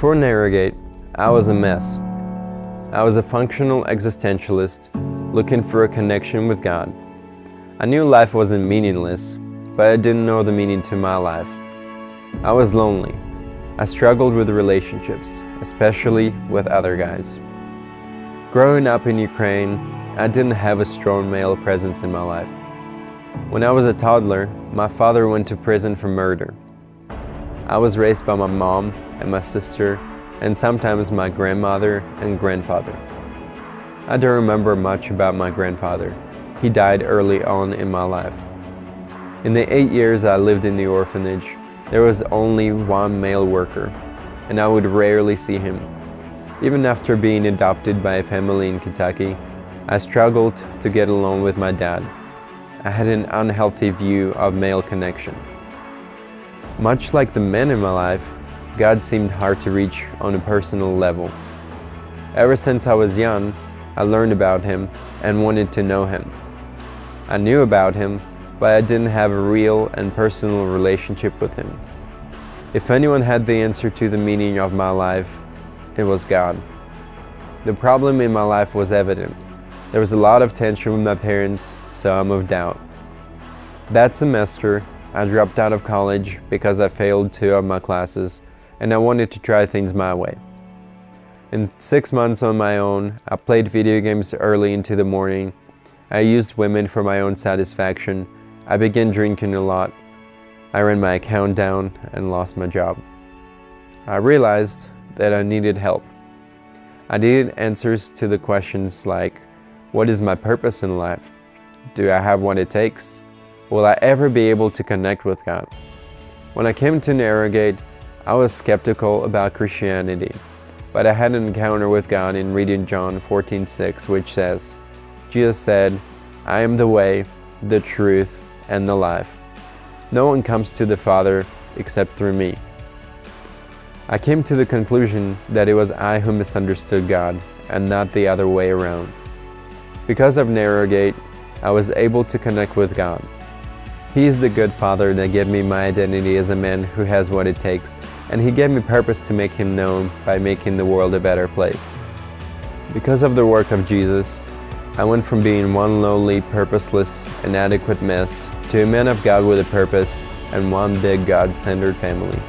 Before Narrowgate, I was a mess. I was a functional existentialist looking for a connection with God. I knew life wasn't meaningless, but I didn't know the meaning to my life. I was lonely. I struggled with relationships, especially with other guys. Growing up in Ukraine, I didn't have a strong male presence in my life. When I was a toddler, my father went to prison for murder. I was raised by my mom and my sister, and sometimes my grandmother and grandfather. I don't remember much about my grandfather. He died early on in my life. In the 8 years I lived in the orphanage, there was only one male worker, and I would rarely see him. Even after being adopted by a family in Kentucky, I struggled to get along with my dad. I had an unhealthy view of male connection. Much like the men in my life, God seemed hard to reach on a personal level. Ever since I was young, I learned about Him and wanted to know Him. I knew about Him, but I didn't have a real and personal relationship with Him. If anyone had the answer to the meaning of my life, it was God. The problem in my life was evident. There was a lot of tension with my parents, so I moved out. That semester, I dropped out of college because I failed 2 of my classes, and I wanted to try things my way. In 6 months on my own, I played video games early into the morning. I used women for my own satisfaction. I began drinking a lot. I ran my account down and lost my job. I realized that I needed help. I needed answers to the questions like, what is my purpose in life? Do I have what it takes? Will I ever be able to connect with God? When I came to Narrowgate, I was skeptical about Christianity, but I had an encounter with God in reading John 14:6, which says, Jesus said, I am the way, the truth, and the life. No one comes to the Father except through me. I came to the conclusion that it was I who misunderstood God and not the other way around. Because of Narrowgate, I was able to connect with God. He is the good Father that gave me my identity as a man who has what it takes, and He gave me purpose to make Him known by making the world a better place. Because of the work of Jesus, I went from being one lonely, purposeless, inadequate mess to a man of God with a purpose and one big God-centered family.